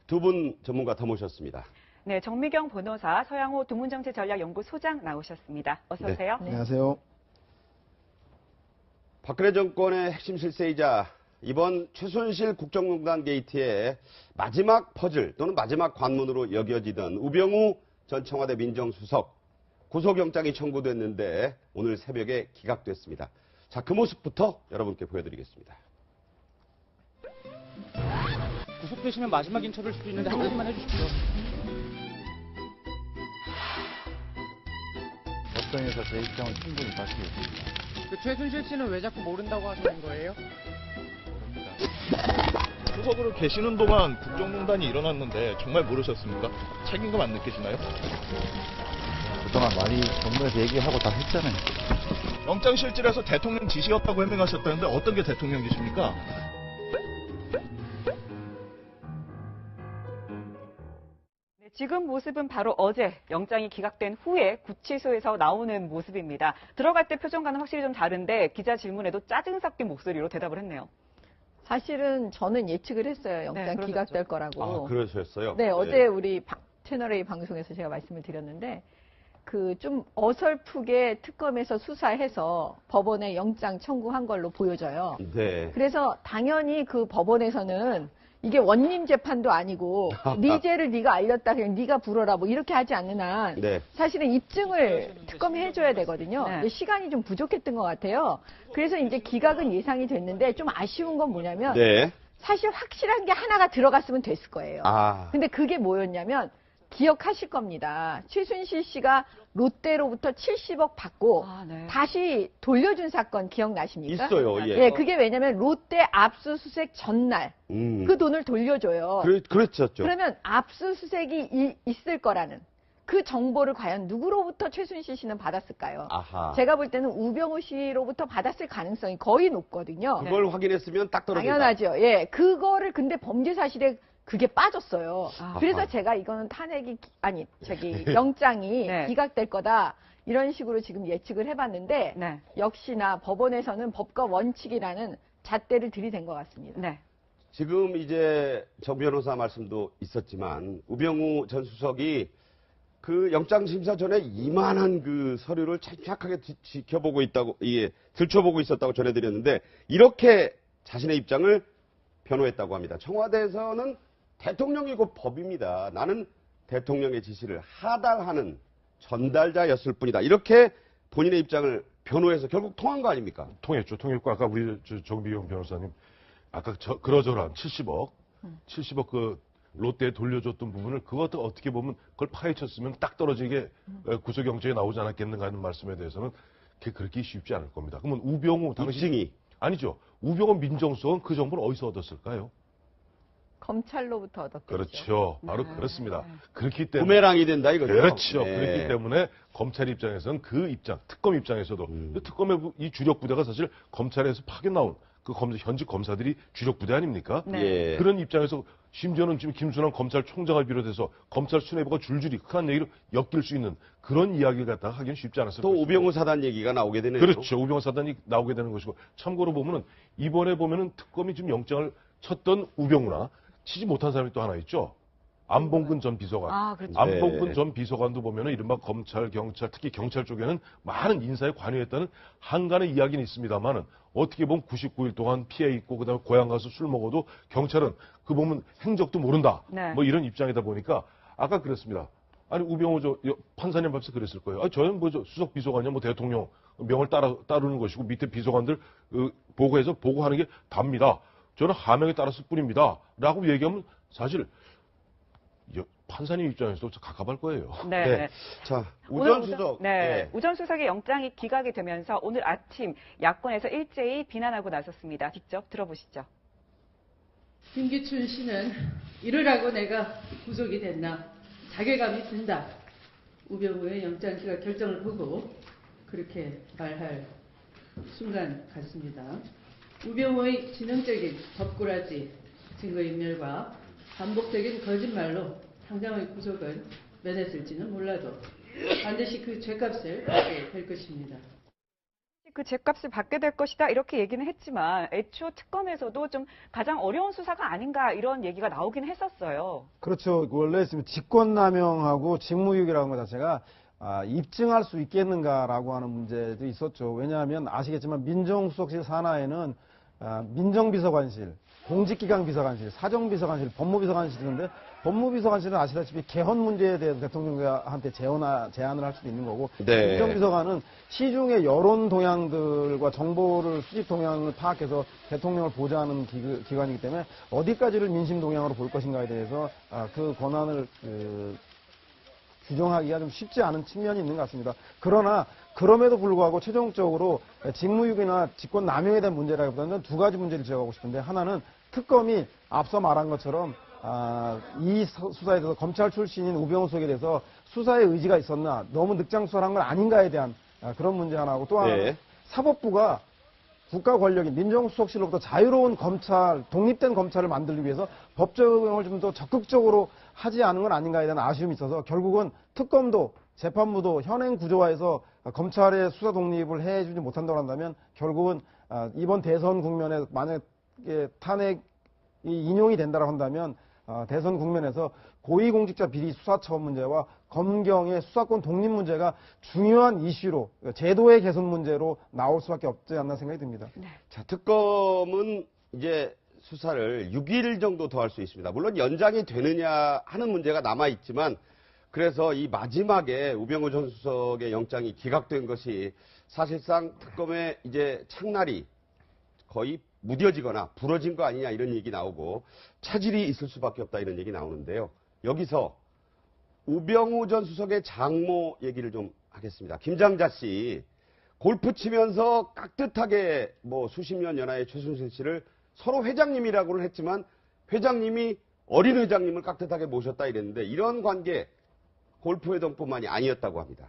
두 분 전문가 더 모셨습니다. 네, 정미경 변호사, 서양호 두문정치전략연구소장 나오셨습니다. 어서 오세요. 네. 안녕하세요. 박근혜 정권의 핵심 실세이자 이번 최순실 국정농단 게이트의 마지막 퍼즐 또는 마지막 관문으로 여겨지던 우병우 전 청와대 민정수석 구속영장이 청구됐는데 오늘 새벽에 기각됐습니다. 자, 그 모습부터 여러분께 보여드리겠습니다. 구속되시면 마지막 인터뷰일 수도 있는데 한마디만 해주십시오. 법정에서 제 입장을 충분히 밝히겠습니다. 그 최순실 씨는 왜 자꾸 모른다고 하시는 거예요? 수석으로 계시는 동안 국정농단이 일어났는데 정말 모르셨습니까? 책임감 안 느끼시나요? 그동안 많이 정부에서 얘기하고 다 했잖아요. 영장실질에서 대통령 지시였다고 해명하셨다는데 어떤 게 대통령 지시입니까? 네, 지금 모습은 바로 어제 영장이 기각된 후에 구치소에서 나오는 모습입니다. 들어갈 때 표정과는 확실히 좀 다른데 기자 질문에도 짜증 섞인 목소리로 대답을 했네요. 사실은 저는 예측을 했어요. 영장 네, 기각될 거라고. 아, 그러셨어요? 네, 어제 우리 채널A 방송에서 제가 말씀을 드렸는데 그 좀 어설프게 특검에서 수사해서 법원에 영장 청구한 걸로 보여져요. 네. 그래서 당연히 그 법원에서는 이게 원님 재판도 아니고 네 죄를 네가 알렸다 그냥 네가 불어라 뭐 이렇게 하지 않는 한 네. 사실은 입증을 특검이 해줘야 되거든요. 네. 근데 시간이 좀 부족했던 것 같아요. 그래서 이제 기각은 예상이 됐는데 좀 아쉬운 건 뭐냐면 네. 사실 확실한 게 하나가 들어갔으면 됐을 거예요. 아. 근데 그게 뭐였냐면 기억하실 겁니다. 최순실 씨가 롯데로부터 70억 받고 네. 다시 돌려준 사건 기억나십니까? 있어요, 예. 네, 그게 왜냐면 롯데 압수수색 전날 그 돈을 돌려줘요. 그랬었죠. 그러면 압수수색이 있을 거라는 그 정보를 과연 누구로부터 최순실 씨는 받았을까요? 아하. 제가 볼 때는 우병우 씨로부터 받았을 가능성이 거의 높거든요. 그걸 확인했으면 딱 떨어진다. 당연하죠. 예, 그거를 근데 범죄 사실에 그게 빠졌어요. 아하. 그래서 제가 이거는 영장이 네. 기각될 거다. 이런 식으로 지금 예측을 해봤는데 네. 역시나 법원에서는 법과 원칙이라는 잣대를 들이댄 것 같습니다. 네. 지금 이제 정 변호사 말씀도 있었지만 우병우 전 수석이 그 영장 심사 전에 이만한 그 서류를 착착하게 지켜보고 있다고, 들춰보고 있었다고 전해드렸는데 이렇게 자신의 입장을 변호했다고 합니다. 청와대에서는 대통령이고 법입니다. 나는 대통령의 지시를 하달하는 전달자였을 뿐이다. 이렇게 본인의 입장을 변호해서 결국 통한 거 아닙니까? 통했죠. 통했고 아까 우리 정비용 변호사님 아까 그러저러한 70억 그 롯데에 돌려줬던 부분을 그것도 어떻게 보면 그걸 파헤쳤으면 딱 떨어지게 구속영장에 나오지 않았겠는가 하는 말씀에 대해서는 그렇게 쉽지 않을 겁니다. 그러면 우병우 입증이 아니죠. 우병우 민정수석은 그 정보를 어디서 얻었을까요? 검찰로부터 얻었겠죠. 그렇죠. 바로 네. 그렇습니다. 그렇기 때문에 부메랑이 된다 이거죠. 그렇죠. 네. 그렇기 때문에 검찰 입장에서는 그 입장, 특검 입장에서도 특검의 이 주력 부대가 사실 검찰에서 파견 나온 그 현직 검사들이 주력 부대 아닙니까? 네. 예. 그런 입장에서 심지어는 지금 김순환 검찰총장을 비롯해서 검찰 수뇌부가 줄줄이 큰 얘기로 엮일 수 있는 그런 이야기를 갖다가 하기는 쉽지 않았을 또 것이고. 우병우 사단 얘기가 나오게 되네요. 그렇죠. 우병우 사단이 나오게 되는 것이고 참고로 보면은 이번에 보면은 특검이 지금 영장을 쳤던 우병우나 치지 못한 사람이 또 하나 있죠. 안봉근 전 비서관. 아, 그렇죠. 안봉근 네. 전 비서관도 보면은 이른바 검찰, 경찰, 특히 경찰 쪽에는 많은 인사에 관여했다는 한간의 이야기는 있습니다만은 어떻게 보면 99일 동안 피해 있고 그다음에 고향 가서 술 먹어도 경찰은 그 보면 행적도 모른다. 네. 뭐 이런 입장이다 보니까 아까 그랬습니다. 아니 우병우 판사님 앞에서 그랬을 거예요. 저는 수석 비서관이야 뭐 대통령 명을 따르는 것이고 밑에 비서관들 보고해서 보고하는 게 답니다. 저는 하명에 따랐을 뿐입니다. 라고 얘기하면 사실 판사님 입장에서도 갑갑할 거예요. 네. 네. 자, 우전 수석. 네. 우전 수석의 영장이 기각이 되면서 오늘 아침 야권에서 일제히 비난하고 나섰습니다. 직접 들어보시죠. 김기춘 씨는 이러라고 내가 구속이 됐나 자괴감이 든다. 우병우의 영장 기각 결정을 보고 그렇게 말할 순간 같습니다. 우병우의 지능적인 덮꾸라지 증거인멸과 반복적인 거짓말로 당장의 구속을 면했을지는 몰라도 반드시 그 죄값을 받게 될 것입니다. 그 죗값을 받게 될 것이다 이렇게 얘기는 했지만 애초 특검에서도 좀 가장 어려운 수사가 아닌가 이런 얘기가 나오긴 했었어요. 그렇죠. 원래 지금 직권남용하고 직무유기라는 것 자체가 입증할 수 있겠는가라고 하는 문제도 있었죠. 왜냐하면 아시겠지만 민정수석실 산하에는 민정비서관실, 공직기강비서관실, 사정비서관실, 법무비서관실이 있는데 법무비서관실은 아시다시피 개헌 문제에 대해서 대통령한테 제안을 할 수도 있는 거고 네. 민정비서관은 시중의 여론 동향들과 정보를 수집 동향을 파악해서 대통령을 보좌하는 기관이기 때문에 어디까지를 민심 동향으로 볼 것인가에 대해서 그 권한을 규정하기가 좀 쉽지 않은 측면이 있는 것 같습니다. 그러나 그럼에도 불구하고 최종적으로 직무유기나 직권 남용에 대한 문제라기보다는 두 가지 문제를 지적하고 싶은데 하나는 특검이 앞서 말한 것처럼 이 수사에 대해서 검찰 출신인 우병우 수석에 대해서 수사의 의지가 있었나 너무 늑장 수사를 한 건 아닌가에 대한 그런 문제 하나하고 또 하나는 네. 사법부가 국가 권력이 민정수석실로부터 자유로운 검찰, 독립된 검찰을 만들기 위해서 법 적용을 좀 더 적극적으로 하지 않은 건 아닌가에 대한 아쉬움이 있어서 결국은 특검도 재판부도 현행 구조화에서 검찰의 수사 독립을 해주지 못한다고 한다면 결국은 이번 대선 국면에 만약에 탄핵이 인용이 된다고 한다면 대선 국면에서 고위공직자 비리 수사처 문제와 검경의 수사권 독립 문제가 중요한 이슈로 제도의 개선 문제로 나올 수밖에 없지 않나 생각이 듭니다. 자, 특검은 이제 수사를 6일 정도 더 할 수 있습니다. 물론 연장이 되느냐 하는 문제가 남아있지만 그래서 이 마지막에 우병우 전 수석의 영장이 기각된 것이 사실상 특검의 이제 창날이 거의 무뎌지거나 부러진 거 아니냐 이런 얘기 나오고 차질이 있을 수밖에 없다 이런 얘기 나오는데요. 여기서 우병우 전 수석의 장모 얘기를 좀 하겠습니다. 김장자 씨 골프 치면서 깍듯하게 뭐 수십 년 연하의 최순실 씨를 서로 회장님이라고는 했지만 회장님이 어린 회장님을 깍듯하게 모셨다 이랬는데 이런 관계 골프회동뿐만이 아니었다고 합니다.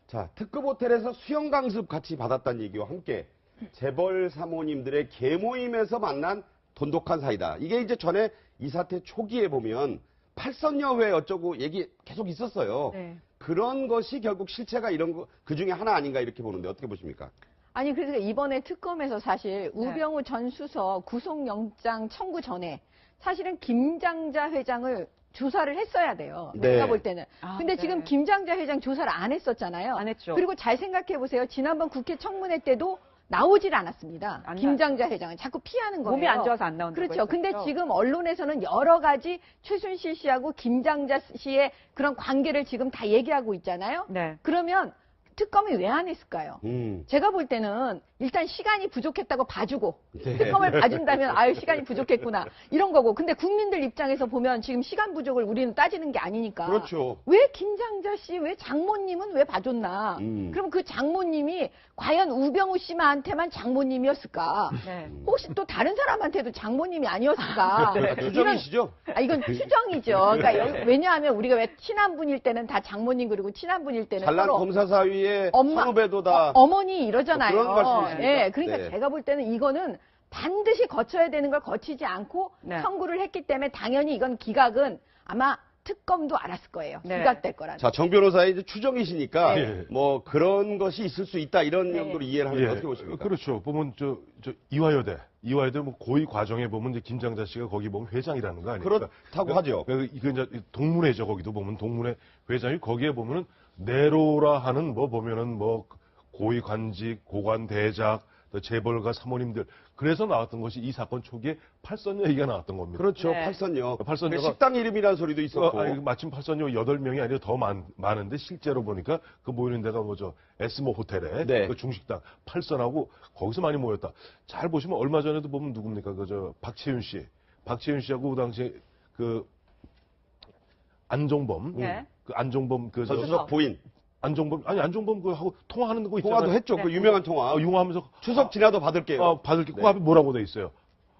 자, 특급 호텔에서 수영 강습 같이 받았다는 얘기와 함께 재벌 사모님들의 계모임에서 만난 돈독한 사이다. 이게 이제 전에 이 사태 초기에 보면 팔선여회 어쩌고 얘기 계속 있었어요. 네. 그런 것이 결국 실체가 이런 거 그 중에 하나 아닌가 이렇게 보는데 어떻게 보십니까? 아니, 그래서 이번에 특검에서 사실 우병우 전 수석 구속영장 청구 전에 사실은 김장자 회장을 조사를 했어야 돼요. 네. 제가 볼 때는. 근데 네. 지금 김장자 회장 조사를 안 했었잖아요. 안 했죠. 그리고 잘 생각해 보세요. 지난번 국회 청문회 때도 나오질 않았습니다. 안 김장자 회장은 자꾸 피하는 거예요. 몸이 안 좋아서 안 나온다고 그렇죠. 근데 했었죠. 지금 언론에서는 여러 가지 최순실 씨하고 김장자 씨의 그런 관계를 지금 다 얘기하고 있잖아요. 네. 그러면 특검이 왜 안 했을까요? 제가 볼 때는 일단 시간이 부족했다고 봐주고 네. 특검을 봐준다면 아유 시간이 부족했구나 이런 거고 근데 국민들 입장에서 보면 지금 시간 부족을 우리는 따지는 게 아니니까 그렇죠. 왜 김장자 씨, 왜 장모님은 왜 봐줬나? 그럼 그 장모님이 과연 우병우 씨한테만 장모님이었을까? 네. 혹시 또 다른 사람한테도 장모님이 아니었을까? 추정이시죠? 이건 추정이죠. 그러니까 왜냐하면 우리가 왜 친한 분일 때는 다 장모님 그리고 친한 분일 때는 잘난 서로 검사 사위의 엄마, 선후배도 다 어머니 이러잖아요. 그런 말씀이십니까? 예, 그러니까 네. 제가 볼 때는 이거는 반드시 거쳐야 되는 걸 거치지 않고 네. 청구를 했기 때문에 당연히 이건 기각은 아마 특검도 알았을 거예요. 네. 기각될 거라는. 자, 정 변호사의 이제 추정이시니까 네. 뭐 그런 것이 있을 수 있다 이런 네. 정도로 이해를 하면 어떻게 보십니까? 그렇죠. 보면 저 이화여대 뭐 고위 과정에 보면 이제 김장자 씨가 거기 보면 회장이라는 거 아닙니까? 그렇다고 하죠. 이거 이제 동문회죠. 거기도 보면 동문회 회장이 거기에 보면은 내로라 하는 뭐 보면은 뭐 고위 관직, 고관 대작, 또 재벌가 사모님들 그래서 나왔던 것이 이 사건 초기에 팔선녀 얘기가 나왔던 겁니다. 그렇죠. 네. 팔선녀. 팔선녀가- 식당 이름이라는 소리도 있었고. 마침 팔선녀 8명이 아니라 더 많은데 실제로 보니까 그 모이는 데가 뭐죠? 에스모 호텔에 네. 그 중식당 팔선하고 거기서 많이 모였다. 잘 보시면 얼마 전에도 보면 누굽니까? 그저 박채윤 씨하고 그 당시에 그 안종범 네. 그 안종범 그 전 수석 부인. 안종범 그 하고 통화하는 거 있잖아요. 통화도 했죠. 그 유명한 통화. 용화하면서 추석 지나도 받을게요. 받을 게 그 네. 앞에 뭐라고 돼 있어요.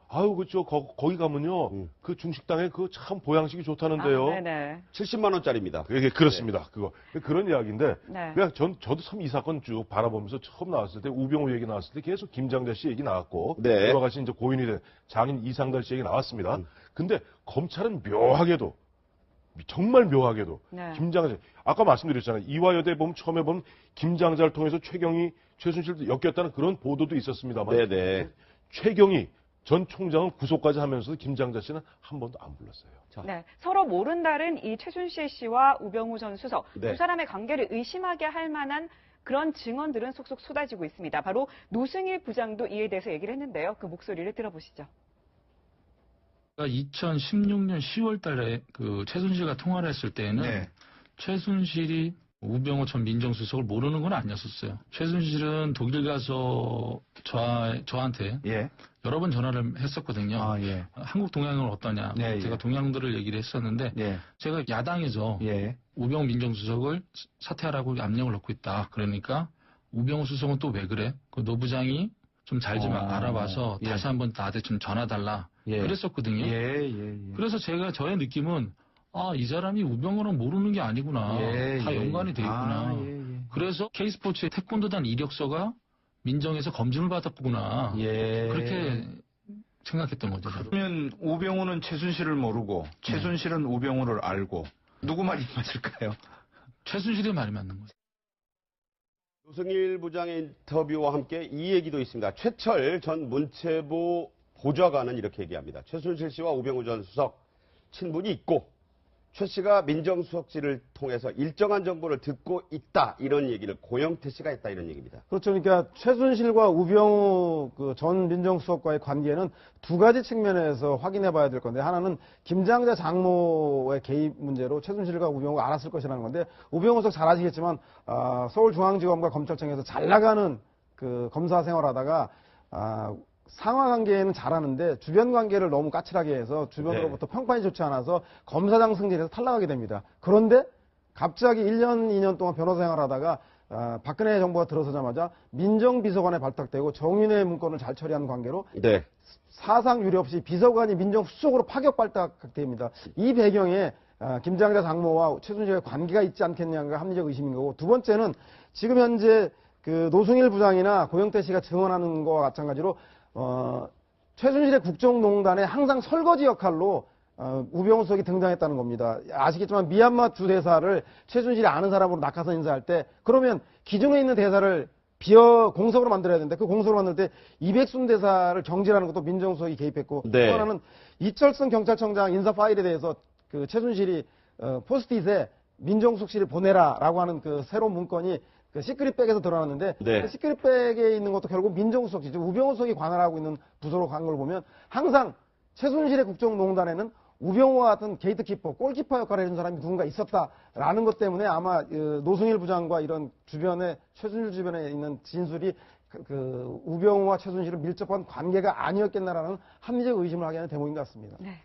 아유, 그죠. 거기 가면요. 그 중식당에 그 참 보양식이 좋다는데요. 네네. 70만 원짜리입니다. 이게 그렇습니다. 그거. 그런 이야기인데. 네. 그냥 저도 참 이 사건 쭉 바라보면서 처음 나왔을 때 우병우 얘기 나왔을 때 계속 김장자 씨 얘기 나왔고. 네. 여러 가지 이제 고인이 된 장인 이상달 씨 얘기 나왔습니다. 근데 검찰은 묘하게도 정말 묘하게도 네. 김장자 아까 말씀드렸잖아요. 이화여대 보면 처음에 보면 김장자를 통해서 최경이 최순실도 엮였다는 그런 보도도 있었습니다만 네네. 최경이 전 총장은 구속까지 하면서도 김장자 씨는 한 번도 안 불렀어요. 네, 서로 모른다는 이 최순실 씨와 우병우 전 수석 네. 두 사람의 관계를 의심하게 할 만한 그런 증언들은 속속 쏟아지고 있습니다. 바로 노승일 부장도 이에 대해서 얘기를 했는데요. 그 목소리를 들어보시죠. 2016년 10월 달에 그 최순실과 통화를 했을 때는 최순실이 우병우 전 민정수석을 모르는 건 아니었었어요. 최순실은 독일 가서 저한테 여러 번 전화를 했었거든요. 한국 동향은 어떠냐. 제가 동향들을 얘기를 했었는데 제가 야당에서 우병우 민정수석을 사퇴하라고 압력을 넣고 있다. 그러니까 우병우 수석은 또 왜 그래? 그 노 부장이 좀 잘 좀 알아봐서 다시 한번 나한테 좀 전화달라. 그랬었거든요. 그래서 저의 느낌은 이 사람이 우병우는 모르는 게 아니구나. 다 연관이 돼 있구나. 그래서 K스포츠의 태권도단 이력서가 민정에서 검증을 받았구나. 그렇게 생각했던 거죠. 그러면 우병우는 최순실을 모르고 최순실은 우병우를 알고 누구 말이 맞을까요? 최순실의 말이 맞는 거죠. 노승일 부장의 인터뷰와 함께 이 얘기도 있습니다. 최철 전 문체부 보좌관은 이렇게 얘기합니다. 최순실 씨와 우병우 전 수석 친분이 있고 최 씨가 민정수석실을 통해서 일정한 정보를 듣고 있다. 이런 얘기를 고영태 씨가 했다. 이런 얘기입니다. 그렇죠. 그러니까 최순실과 우병우 그 전 민정수석과의 관계는 두 가지 측면에서 확인해 봐야 될 건데 하나는 김장자 장모의 개입 문제로 최순실과 우병우가 알았을 것이라는 건데 우병우 수석 잘 아시겠지만 서울중앙지검과 검찰청에서 잘 나가는 그 검사 생활하다가 상하 관계는 잘하는데 주변 관계를 너무 까칠하게 해서 주변으로부터 평판이 좋지 않아서 검사장 승진에서 탈락하게 됩니다. 그런데 갑자기 1년, 2년 동안 변호사 생활하다가 박근혜 정부가 들어서자마자 민정비서관에 발탁되고 정윤회 문건을 잘 처리하는 관계로 사상 유례 없이 비서관이 민정수석으로 파격 발탁됩니다. 이 배경에 김장자 장모와 최순실의 관계가 있지 않겠냐가 합리적 의심인 거고 두 번째는 지금 현재 그 노승일 부장이나 고영태 씨가 증언하는 것과 마찬가지로 최순실의 국정농단에 항상 설거지 역할로 우병우 수석이 등장했다는 겁니다. 아시겠지만 미얀마 주 대사를 최순실이 아는 사람으로 낙하산 인사할 때 그러면 기존에 있는 대사를 비어 공석으로 만들어야 되는데 그 공석으로 만들 때 이백순 대사를 경질하는 것도 민정수석이 개입했고 또 하나는 이철승 경찰청장 인사 파일에 대해서 그 최순실이 포스트잇에 민정수석실을 보내라라고 하는 그 새로운 문건이 그 시크릿백에서 드러났는데 그 시크릿백에 있는 것도 결국 민정수석실, 즉 우병우 수석이 관할하고 있는 부서로 간 걸 보면 항상 최순실의 국정농단에는 우병우와 같은 게이트키퍼, 골키퍼 역할을 해준 사람이 누군가 있었다라는 것 때문에 아마 노승일 부장과 이런 주변에 최순실 주변에 있는 진술이 그 우병우와 최순실은 밀접한 관계가 아니었겠나라는 합리적 의심을 하게 하는 대목인 것 같습니다. 네.